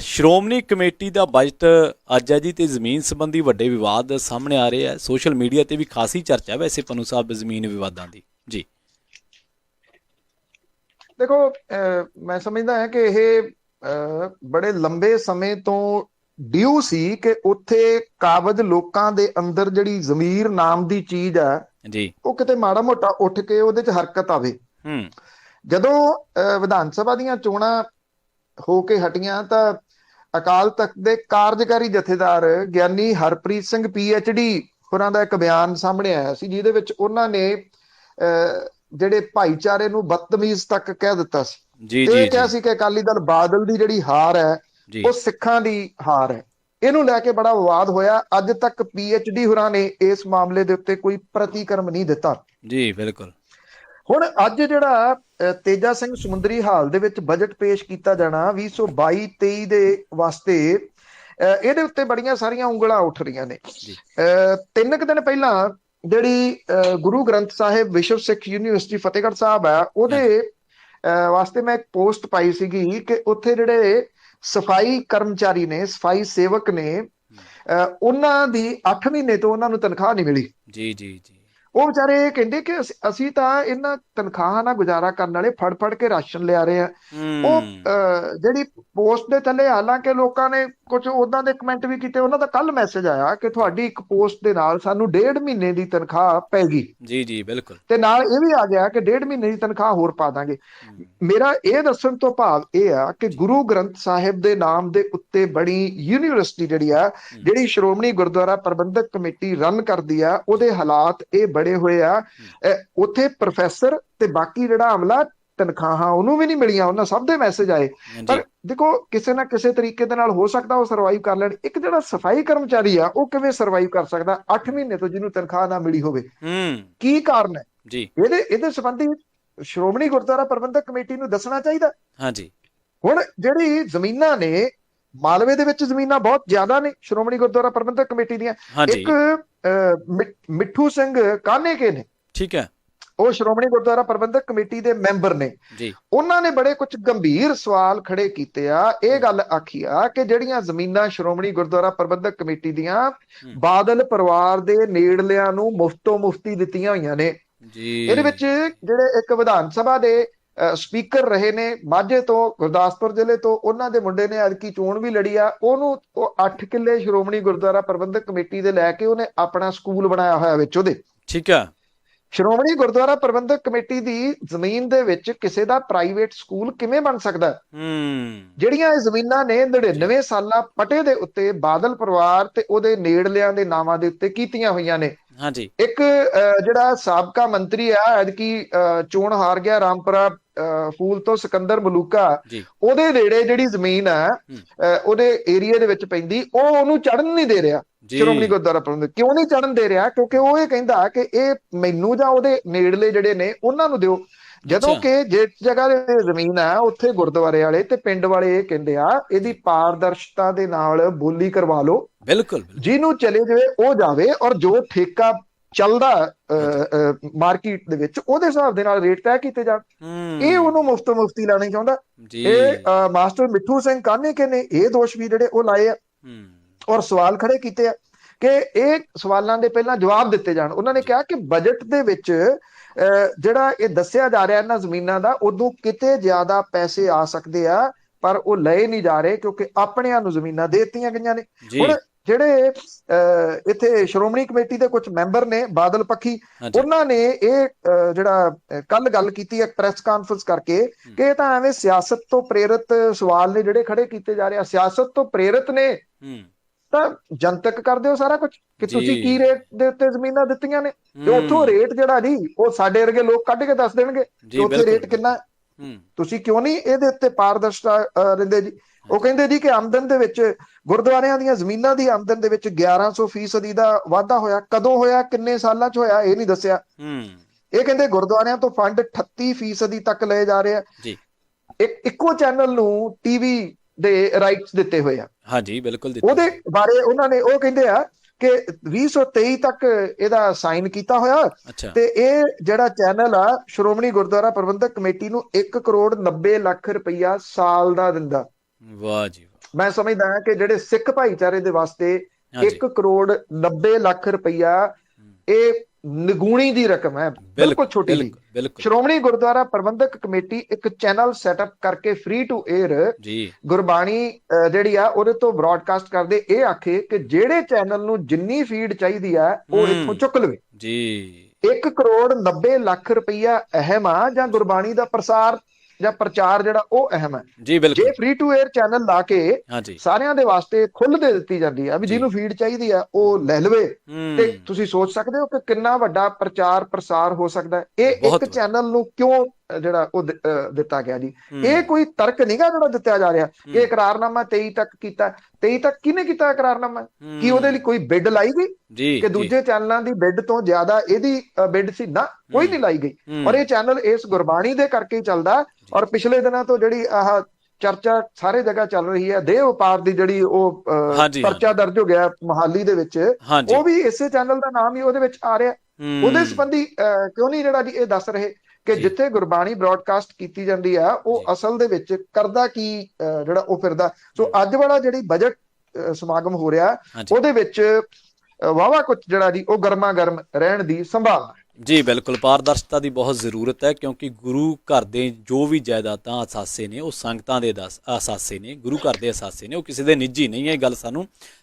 Shiromani committee ਦਾ budget ਅੱਜ ਹੈ ਜੀ, ਤੇ ਜ਼ਮੀਨ ਸੰਬੰਧੀ ਵੱਡੇ ਵਿਵਾਦ ਸਾਹਮਣੇ ਆ ਰਹੇ ਆ। ਸੋਸ਼ਲ ਮੀਡੀਆ ਤੇ ਵੀ ਖਾਸੀ ਚਰਚਾ ਵੈਸੇ ਪਨੂ ਸਾਹਿਬ ਜ਼ਮੀਨ ਵਿਵਾਦਾਂ ਦੀ ਜੀ। ਦੇਖੋ, ਮੈਂ ਸਮਝਦਾ ਹਾਂ ਕਿ ਇਹ ਬੜੇ ਲੰਬੇ ਸਮੇਂ ਤੋਂ ਡਿਊ ਸੀ ਕਿ ਉੱਥੇ ਕਾਬਜ਼ ਲੋਕਾਂ ਦੇ ਅੰਦਰ ਜਿਹੜੀ ਜ਼ਮੀਰ ਨਾਮ ਦੀ ਚੀਜ਼ ਹੈ ਜੀ। ਉਹ ਕਿਤੇ ਮਾੜਾ ਮੋਟਾ ਉੱਠ ਕੇ ਉਹਦੇ 'ਚ ਹਰਕਤ ਆਵੇ। ਹੂੰ। ਜਦੋਂ ਵਿਧਾਨ ਸਭਾ ਦੀਆਂ ਚੋਣਾਂ ਹੋ ਕੇ ਹਟੀਆਂ ਤਾਂ ਅਕਾਲ ਤਖਤ ਦੇ ਕਾਰਜਕਾਰੀ ਜਥੇਦਾਰ ਗਿਆਨੀ ਹਰਪ੍ਰੀਤ ਸਿੰਘ PhD ਹੋਰਾਂ ਦਾ ਇੱਕ ਬਿਆਨ ਸਾਹਮਣੇ ਆਇਆ ਸੀ, ਜਿਹਦੇ ਵਿੱਚ ਉਹਨਾਂ ਨੇ ਜਿਹੜੇ ਭਾਈਚਾਰੇ ਨੂੰ ਬਦਤਮੀਜ਼ ਤੱਕ ਕਹਿ ਦਿੱਤਾ ਸੀ। ਜੀ ਤੇ ਜੀ ਇਹ ਕਿਹਾ ਜੀ ਸੀ ਕਿ ਅਕਾਲੀ ਦਲ ਬਾਦਲ ਦੀ ਜਿਹੜੀ ਹਾਰ ਹੈ ਜੀ ਉਹ ਸਿੱਖਾਂ ਦੀ ਹਾਰ ਹੈ। ਇਹਨੂੰ ਲੈ ਕੇ ਬੜਾ ਵਿਵਾਦ ਹੋਇਆ। ਅੱਜ ਤੱਕ PhD ਹੋਰਾਂ ਨੇ ਇਸ ਮਾਮਲੇ ਦੇ ਉੱਤੇ ਕੋਈ ਪ੍ਰਤੀਕਰਮ ਨਹੀਂ ਦਿੱਤਾ। ਜੀ ਬਿਲਕੁਲ। ਹੁਣ ਅੱਜ ਜਿਹੜਾ ਤੇਜਾ ਸਿੰਘ ਸਮੁੰਦਰੀ ਹਾਲ ਦੇ ਵਿੱਚ ਬਜਟ ਪੇਸ਼ ਕੀਤਾ ਜਾਣਾ 2022-23 ਦੇ ਵਾਸਤੇ, ਇਹਦੇ ਉੱਤੇ ਬੜੀਆਂ ਸਾਰੀਆਂ ਉਂਗਲਾਂ ਉੱਠ ਰਹੀਆਂ ਨੇ। ਜੀ 3 ਕੁ ਦਿਨ ਪਹਿਲਾਂ ਜਿਹੜੀ ਗੁਰੂ ਗ੍ਰੰਥ ਸਾਹਿਬ ਵਿਸ਼ਵ ਸਿੱਖ ਯੂਨੀਵਰਸਿਟੀ ਫਤਿਹਗੜ੍ਹ ਸਾਹਿਬ ਹੈ, ਹਾਂਜੀ। ਉਹਦੇ ਵਾਸਤੇ ਮੈਂ ਇੱਕ ਪੋਸਟ ਪਾਈ ਸੀਗੀ ਕਿ ਉੱਥੇ ਜਿਹੜੇ ਸਫਾਈ ਕਰਮਚਾਰੀ ਨੇ, ਸਫਾਈ ਸੇਵਕ ਨੇ, ਉਹਨਾਂ ਦੀ 8 ਮਹੀਨੇ ਤੋਂ ਉਹਨਾਂ ਨੂੰ ਤਨਖਾਹ ਨਹੀਂ ਮਿਲੀ। ਜੀ ਜੀ ਜੀ ਉਹ ਵਿਚਾਰੇ ਇਹ ਕਹਿੰਦੇ ਕਿ ਅਸੀਂ ਤਾਂ ਇਹਨਾਂ ਤਨਖਾਹਾਂ ਨਾਲ ਗੁਜ਼ਾਰਾ ਕਰਨ ਵਾਲੇ ਫੜ ਫੜ ਕੇ ਰਾਸ਼ਨ ਲਿਆ ਰਹੇ ਆ। ਉਹ ਜਿਹੜੀ ਪੋਸਟ ਦੇ ਥੱਲੇ ਹਾਲਾਂਕਿ ਲੋਕਾਂ ਨੇ ਕੁਝ ਉਦਾਂ ਦੇ ਕਮੈਂਟ ਵੀ ਕੀਤੇ। ਉਹਨਾਂ ਦਾ ਕੱਲ ਮੈਸੇਜ ਆਇਆ ਕਿ ਤੁਹਾਡੀ ਇੱਕ ਪੋਸਟ ਦੇ ਨਾਲ ਸਾਨੂੰ 1.5 ਮਹੀਨੇ ਦੀ ਤਨਖਾਹ ਪੈ ਗਈ, ਜੀ ਜੀ ਬਿਲਕੁਲ। ਤੇ ਨਾਲ ਇਹ ਵੀ ਆ ਗਿਆ ਕਿ 1.5 ਮਹੀਨੇ ਦੀ ਤਨਖਾਹ ਹੋਰ ਪਾ ਦਾਂਗੇ। ਮੇਰਾ ਇਹ ਦੱਸਣ ਤੋਂ ਭਾਵ ਇਹ ਆ ਕਿ ਗੁਰੂ ਗ੍ਰੰਥ ਸਾਹਿਬ ਦੇ ਨਾਮ ਦੇ ਉੱਤੇ ਬਣੀ ਯੂਨੀਵਰਸਿਟੀ ਜਿਹੜੀ ਆ, ਜਿਹੜੀ ਸ਼੍ਰੋਮਣੀ ਗੁਰਦੁਆਰਾ ਪ੍ਰਬੰਧਕ ਕਮੇਟੀ ਰਨ ਕਰਦੀ ਆ, ਉਹਦੇ ਹਾਲਾਤ ਇਹ ਬੜੇ ਹੋਏ ਆ। ਉੱਥੇ ਪ੍ਰੋਫੈਸਰ ਤੇ ਬਾਕੀ ਜਿਹੜਾ ਅਮਲਾ ਤਨਖਾਹਾਂ ਉਹਨੂੰ ਵੀ ਨਹੀਂ ਮਿਲੀਆਂ। ਉਹਨਾਂ ਸਭ ਦੇ ਮੈਸੇਜ ਆਏ। ਪਰ ਦੇਖੋ, ਕਿਸੇ ਨਾ ਕਿਸੇ ਤਰੀਕੇ ਦੇ ਨਾਲ ਹੋ ਸਕਦਾ ਉਹ ਸਰਵਾਈਵ ਕਰ ਲੈਣ। ਇੱਕ ਜਿਹੜਾ ਸਫਾਈ ਕਰਮਚਾਰੀ ਆ ਉਹ ਕਿਵੇਂ ਸਰਵਾਈਵ ਕਰ ਸਕਦਾ 8 ਮਹੀਨੇ ਤੋਂ ਜਿਹਨੂੰ ਤਨਖਾਹ ਨਾ ਮਿਲੀ ਹੋਵੇ? ਕੀ ਕਾਰਨ ਹੈ? ਜੀ ਇਹਦੇ ਸੰਬੰਧੀ ਸ਼੍ਰੋਮਣੀ ਗੁਰਦੁਆਰਾ ਪ੍ਰਬੰਧਕ ਕਮੇਟੀ ਨੂੰ ਦੱਸਣਾ ਚਾਹੀਦਾ। ਹਾਂਜੀ। ਹੁਣ ਜਿਹੜੀ ਜ਼ਮੀਨਾਂ ਨੇ, ਮਾਲਵੇ ਦੇ ਵਿੱਚ ਜ਼ਮੀਨਾਂ ਬਹੁਤ ਜ਼ਿਆਦਾ ਨੇ ਸ਼੍ਰੋਮਣੀ ਗੁਰਦੁਆਰਾ ਪ੍ਰਬੰਧਕ ਕਮੇਟੀ ਦੀਆਂ। ਇੱਕ ਮਿੱਠੂ ਸਿੰਘ ਕਾਨੇਕੇ ਨੇ, ਠੀਕ ਹੈ, ਉਹ ਸ਼੍ਰੋਮਣੀ ਗੁਰਦੁਆਰਾ ਪ੍ਰਬੰਧਕ ਕਮੇਟੀ ਦੇ ਮੈਂਬਰ ਨੇ। ਜੀ। ਉਹਨਾਂ ਨੇ ਬੜੇ ਕੁਝ ਗੰਭੀਰ ਸਵਾਲ ਖੜੇ ਕੀਤੇ ਆ। ਇਹ ਗੱਲ ਆਖੀ ਆ ਕਿ ਜਿਹੜੀਆਂ ਜ਼ਮੀਨਾਂ ਸ਼੍ਰੋਮਣੀ ਗੁਰਦੁਆਰਾ ਪ੍ਰਬੰਧਕ ਕਮੇਟੀ ਦੀਆਂ ਬਾਦਲ ਪਰਿਵਾਰ ਦੇ ਨੇੜਲਿਆਂ ਨੂੰ ਮੁਫਤੋਂ ਮੁਫਤੀ ਦਿੱਤੀਆਂ ਹੋਈਆਂ ਨੇ। ਇਹਦੇ ਵਿੱਚ ਜਿਹੜੇ ਇੱਕ ਵਿਧਾਨ ਸਭਾ ਦੇ ਸਪੀਕਰ ਰਹੇ ਨੇ ਮਾਝੇ ਤੋਂ, ਗੁਰਦਾਸਪੁਰ ਜ਼ਿਲ੍ਹੇ ਤੋਂ, ਉਹਨਾਂ ਦੇ ਮੁੰਡੇ ਨੇ ਐਤਕੀ ਚੋਣ ਵੀ ਲੜੀ ਆ। ਉਹਨੂੰ ਉਹ 8 ਕਿੱਲੇ ਸ਼੍ਰੋਮਣੀ ਗੁਰਦੁਆਰਾ ਪ੍ਰਬੰਧਕ ਕਮੇਟੀ ਦੇ ਲੈ ਕੇ ਉਹਨੇ ਆਪਣਾ ਸਕੂਲ ਬਣਾਇਆ ਹੋਇਆ ਵਿੱਚ ਉਹਦੇ। ਠੀਕ ਆ। ਸ਼੍ਰੋਮਣੀ ਗੁਰਦੁਆਰਾ ਪ੍ਰਬੰਧਕ ਕਮੇਟੀ ਦੀ ਜ਼ਮੀਨ ਦੇ ਵਿੱਚ ਕਿਸੇ ਦਾ ਪ੍ਰਾਈਵੇਟ ਸਕੂਲ ਕਿਵੇਂ ਬਣ ਸਕਦਾ? ਜਿਹੜੀਆਂ ਇਹ ਜ਼ਮੀਨਾਂ ਨੇ 99 ਸਾਲਾਂ ਪਟੇ ਦੇ ਉੱਤੇ ਬਾਦਲ ਪਰਿਵਾਰ ਤੇ ਉਹਦੇ ਨੇੜਲਿਆਂ ਦੇ ਨਾਵਾਂ ਦੇ ਉੱਤੇ ਕੀਤੀਆਂ ਹੋਈਆਂ ਨੇ। ਹਾਂਜੀ। ਇੱਕ ਜਿਹੜਾ ਸਾਬਕਾ ਮੰਤਰੀ ਆ, ਐਤਕੀ ਚੋਣ ਹਾਰ ਗਿਆ, ਰਾਮਪੁਰਾ ਫੂਲ ਤੋਂ ਸਿਕੰਦਰ ਮਲੂਕਾ, ਉਹਦੇ ਨੇੜੇ ਜਿਹੜੀ ਜ਼ਮੀਨ ਆ ਉਹਦੇ ਏਰੀਆ ਦੇ ਵਿੱਚ ਪੈਂਦੀ, ਉਹ ਉਹਨੂੰ ਚੜਨ ਨਹੀਂ ਦੇ ਰਿਹਾ ਸ਼੍ਰੋਮਣੀ ਗੁਰਦੁਆਰਾ ਪ੍ਰਬੰਧਕ। ਕਿਉਂ ਨਹੀਂ ਚੜਨ ਦੇ ਰਿਹਾ? ਕਿਉਂਕਿ ਉਹ ਇਹ ਕਹਿੰਦਾ ਕਿ ਇਹ ਮੈਨੂੰ ਜਾਂ ਉਹਦੇ ਨੇੜਲੇ ਜਿਹੜੇ ਨੇ ਉਹਨਾਂ ਨੂੰ ਦਿਓ। ਜਦੋਂ ਕਿ ਜਿਸ ਜਗ੍ਹਾ ਤੇ ਜ਼ਮੀਨ ਆ ਉੱਥੇ ਗੁਰਦੁਆਰੇ ਵਾਲੇ ਤੇ ਪਿੰਡ ਵਾਲੇ ਇਹ ਕਹਿੰਦੇ ਆ ਇਹਦੀ ਪਾਰਦਰਸ਼ਤਾ ਦੇ ਨਾਲ ਬੋਲੀ ਕਰਵਾ ਲਓ। ਬਿਲਕੁਲ। ਜਿਹਨੂੰ ਚਲੇ ਜਾਵੇ ਉਹ ਜਾਵੇ, ਔਰ ਜੋ ਠੇਕਾ ਚੱਲਦਾ ਮਾਰਕੀਟ ਦੇ ਵਿੱਚ ਉਹਦੇ ਹਿਸਾਬ ਦੇ ਨਾਲ ਰੇਟ ਤੈਅ ਕੀਤੇ ਜਾਣ। ਇਹ ਉਹਨੂੰ ਮੁਫਤੀ ਲੈਣੀ ਚਾਹੁੰਦਾ। ਇਹ ਮਾਸਟਰ ਮਿੱਠੂ ਸਿੰਘ ਕਾਨੇਕੇ ਨੇ ਇਹ ਦੋਸ਼ ਵੀ ਜਿਹੜੇ ਉਹ ਲਾਏ ਆ ਔਰ ਸਵਾਲ ਖੜੇ ਕੀਤੇ ਆ ਕਿ ਇਹ ਸਵਾਲਾਂ ਦੇ ਪਹਿਲਾਂ ਜਵਾਬ ਦਿੱਤੇ ਜਾਣ। ਉਹਨਾਂ ਨੇ ਕਿਹਾ ਕਿ ਬਜਟ ਦੇ ਵਿੱਚ ਜਿਹੜਾ ਇਹ ਦੱਸਿਆ ਜਾ ਰਿਹਾ ਇਹਨਾਂ ਜ਼ਮੀਨਾਂ ਦਾ, ਉਦੋਂ ਕਿਤੇ ਜ਼ਿਆਦਾ ਪੈਸੇ ਆ ਸਕਦੇ ਆ, ਪਰ ਉਹ ਲਏ ਨਹੀਂ ਜਾ ਰਹੇ ਕਿਉਂਕਿ ਆਪਣਿਆਂ ਨੂੰ ਜ਼ਮੀਨਾਂ ਦੇ ਦਿੱਤੀਆਂ ਗਈਆਂ ਨੇ। ਹੁਣ ਜਿਹੜੇ ਇੱਥੇ ਸ਼੍ਰੋਮਣੀ ਕਮੇਟੀ ਦੇ ਕੁਝ ਮੈਂਬਰ ਨੇ ਬਾਦਲ ਪੱਖੀ, ਉਹਨਾਂ ਨੇ ਇਹ ਜਿਹੜਾ ਕੱਲ ਗੱਲ ਕੀਤੀ ਹੈ ਪ੍ਰੈਸ ਕਾਨਫਰੰਸ ਕਰਕੇ ਕਿ ਇਹ ਤਾਂ ਐਵੇਂ ਸਿਆਸਤ ਤੋਂ ਪ੍ਰੇਰਿਤ ਸਵਾਲ ਨੇ ਜਿਹੜੇ ਖੜੇ ਕੀਤੇ ਜਾ ਰਹੇ ਆ। ਸਿਆਸਤ ਤੋਂ ਪ੍ਰੇਰਿਤ ਨੇ ਤਾਂ ਜਨਤਕ ਕਰ ਦਿਓ ਸਾਰਾ ਕੁਝ ਕਿ ਤੁਸੀਂ ਕੀ ਰੇਟ ਦੇ ਉੱਤੇ ਜ਼ਮੀਨਾਂ ਦਿੱਤੀਆਂ ਨੇ, ਤੇ ਉੱਥੋਂ ਰੇਟ ਜਿਹੜਾ ਜੀ ਉਹ ਸਾਡੇ ਵਰਗੇ ਲੋਕ ਕੱਢ ਕੇ ਦੱਸ ਦੇਣਗੇ ਕਿ ਉੱਥੇ ਰੇਟ ਕਿੰਨਾ। ਤੁਸੀਂ ਕਿਉਂ ਨਹੀਂ ਇਹਦੇ ਉੱਤੇ ਪਾਰਦਰਸ਼ਤਾ ਰਹਿੰਦੇ ਜੀ? ਉਹ ਕਹਿੰਦੇ ਜੀ ਕਿ ਆਮਦਨ ਦੇ ਵਿੱਚ ਗੁਰਦੁਆਰਿਆਂ ਦੀਆਂ ਜ਼ਮੀਨਾਂ ਦੀ ਆਮਦਨ ਦੇ ਵਿੱਚ 1100% ਦਾ ਵਾਧਾ ਹੋਇਆ। ਕਦੋਂ ਹੋਇਆ, ਕਿੰਨੇ ਸਾਲਾਂ 'ਚ ਹੋਇਆ, ਇਹ ਨਹੀਂ ਦੱਸਿਆ। ਇਹ ਕਹਿੰਦੇ ਗੁਰਦੁਆਰਿਆਂ ਤੋਂ ਫੰਡ 38% ਤੱਕ ਲਏ ਜਾ ਰਹੇ ਆ। ਇੱਕੋ ਚੈਨਲ ਨੂੰ ਟੀਵੀ ਦੇ ਰਾਈਟਸ ਦਿੱਤੇ ਹੋਏ ਆ। ਹਾਂਜੀ ਬਿਲਕੁਲ। ਉਹਦੇ ਬਾਰੇ ਉਹਨਾਂ ਨੇ ਉਹ ਕਹਿੰਦੇ ਆ ਕਿ 2023 ਤੱਕ ਇਹਦਾ ਸਾਈਨ ਕੀਤਾ ਹੋਇਆ, ਤੇ ਇਹ ਜਿਹੜਾ ਚੈਨਲ ਆ ਸ਼੍ਰੋਮਣੀ ਗੁਰਦੁਆਰਾ ਪ੍ਰਬੰਧਕ ਕਮੇਟੀ ਨੂੰ 1 ਕਰੋੜ 90 ਲੱਖ ਰੁਪਈਆ ਸਾਲ ਦਾ ਦਿੰਦਾ। ਵਾਹ ਜੀ ਵਾਹ। ਮੈਂ ਸਮਝਦਾ ਹਾਂ ਕਿ ਜਿਹੜੇ ਸਿੱਖ ਭਾਈਚਾਰੇ ਦੇ ਵਾਸਤੇ ਹਾਂਜੀ 1 ਕਰੋੜ 90 ਲੱਖ ਰੁਪਈਆ ਇਹ ਨਿਗੂਣੀ ਦੀ ਰਕਮ ਹੈ, ਬਿਲਕੁਲ ਛੋਟੀ ਜੀ। ਬਿਲਕੁਲ ਬਿਲਕੁਲ ਸ਼੍ਰੋਮਣੀ ਗੁਰਦੁਆਰਾ ਪ੍ਰਬੰਧਕ ਕਮੇਟੀ ਇੱਕ ਚੈਨਲ ਸੈਟਅਪ ਕਰਕੇ ਫ੍ਰੀ ਟੂ 에ਅਰ ਜੀ ਗੁਰਬਾਣੀ ਜਿਹੜੀ ਆ ਉਹਦੇ ਤੋਂ ਬ੍ਰਾਡਕਾਸਟ ਕਰਦੇ, ਇਹ ਆਖੇ ਕਿ ਜਿਹੜੇ ਚੈਨਲ ਨੂੰ ਜਿੰਨੀ ਫੀਡ ਚਾਹੀਦੀ ਆ ਉਹ ਇੱਥੋਂ ਚੁੱਕ ਲਵੇ। ਜੀ 1 ਕਰੋੜ 90 ਲੱਖ ਰੁਪਈਆ ਅਹਿਮ ਆ, ਜਾਂ ਗੁਰਬਾਣੀ ਦਾ ਪ੍ਰਸਾਰ ਜਾਂ ਪ੍ਰਚਾਰ ਜਿਹੜਾ ਉਹ ਅਹਿਮ ਹੈ। ਜੀ ਜੇ ਬਿਲਕੁਲ ਫ੍ਰੀ ਟੂ 에ਅਰ ਚੈਨਲ ਲਾ ਕੇ ਹਾਂਜੀ ਸਾਰਿਆਂ ਦੇ ਵਾਸਤੇ ਖੁੱਲ੍ਹ ਦੇ ਦਿੱਤੀ ਜਾਂਦੀ ਆ ਵੀ ਜਿਹਨੂੰ ਫੀਡ ਚਾਹੀਦੀ ਆ ਉਹ ਲੈ ਲਵੇ, ਤੇ ਤੁਸੀਂ ਸੋਚ ਸਕਦੇ ਹੋ ਕਿ ਕਿੰਨਾ ਵੱਡਾ ਪ੍ਰਚਾਰ ਪ੍ਰਸਾਰ ਹੋ ਸਕਦਾ ਹੈ। ਇਹ ਬਹੁਤ ਇੱਕ ਚੈਨਲ ਨੂੰ ਕਿਉਂ ਜਿਹੜਾ ਉਹ ਦਿੱਤਾ ਗਿਆ ਜੀ? ਇਹ ਕੋਈ ਤਰਕ ਨਹੀਂਗਾ ਜਿਹੜਾ ਦਿੱਤਾ ਜਾ ਰਿਹਾ ਕਿ ਇਕਰਾਰਨਾਮਾ 23 ਤੱਕ ਕੀਤਾ। 23 ਤੱਕ ਕਿਹਨੇ ਕੀਤਾ ਇਕਰਾਰਨਾਮਾ? ਕੀ ਉਹਦੇ ਲਈ ਕੋਈ ਬਿੱਡ ਲਾਈ ਗਈ ਜੀ ਕਿ ਦੂਜੇ ਚੈਨਲਾਂ ਦੀ ਬਿੱਡ ਤੋਂ ਜ਼ਿਆਦਾ ਇਹਦੀ ਬਿੱਡ ਸੀ? ਨਾ, ਕੋਈ ਨਹੀਂ ਲਾਈ ਗਈ। ਔਰ ਇਹ ਚੈਨਲ ਇਸ ਗੁਰਬਾਣੀ ਦੇ ਕਰਕੇ ਹੀ ਚੱਲਦਾ। ਔਰ ਪਿਛਲੇ ਦਿਨਾਂ ਤੋਂ ਜਿਹੜੀ ਆਹ ਚਰਚਾ ਸਾਰੇ ਜਗ੍ਹਾ ਚੱਲ ਰਹੀ ਹੈ, ਦੇਹ ਵਪਾਰ ਦੀ, ਜਿਹੜੀ ਉਹ ਪਰਚਾ ਦਰਜ ਹੋ ਗਿਆ ਮੁਹਾਲੀ ਦੇ ਵਿੱਚ, ਉਹ ਵੀ ਇਸੇ ਚੈਨਲ ਦਾ ਨਾਮ ਹੀ ਉਹਦੇ ਵਿੱਚ ਆ ਰਿਹਾ। ਉਹਦੇ ਸੰਬੰਧੀ ਕਿਉਂ ਨਹੀਂ ਜਿਹੜਾ ਜੀ ਇਹ ਦੱਸ ਰਹੇ ਕਿ ਜਿੱਥੇ ਗੁਰਬਾਣੀ ਬ੍ਰਾਡਕਾਸਟ ਕੀਤੀ ਜਾਂਦੀ ਆ ਉਹ ਅਸਲ ਦੇ ਵਿੱਚ ਕਰਦਾ ਕੀ ਜਿਹੜਾ ਉਹ ਫਿਰਦਾ। ਸੋ ਅੱਜ ਵਾਲਾ ਜਿਹੜੀ ਬਜਟ ਸਮਾਗਮ ਹੋ ਰਿਹਾ ਉਹਦੇ ਵਿੱਚ ਵਾਵਾ ਕੁਝ ਜਿਹੜਾ ਜੀ ਉਹ ਗਰਮਾ ਗਰਮ ਰਹਿਣ ਦੀ ਸੰਭਾਵਨਾ ਹੈ। ਜੀ ਬਿਲਕੁਲ, ਪਾਰਦਰਸ਼ਤਾ ਦੀ ਬਹੁਤ ਜ਼ਰੂਰਤ ਹੈ, ਕਿਉਂਕਿ ਗੁਰੂ ਘਰ ਦੇ ਜੋ ਵੀ ਜਾਇਦਾਦਾਂ ਅਸਾਸੇ ਨੇ ਉਹ ਸੰਗਤਾਂ ਦੇ ਅਸਾਸੇ ਨੇ, ਗੁਰੂ ਘਰ ਦੇ ਅਸਾਸੇ ਨੇ, ਉਹ ਕਿਸੇ ਦੇ ਨਿੱਜੀ ਨਹੀਂ ਹੈ। ਇਹ ਗੱਲ ਸਾਨੂੰ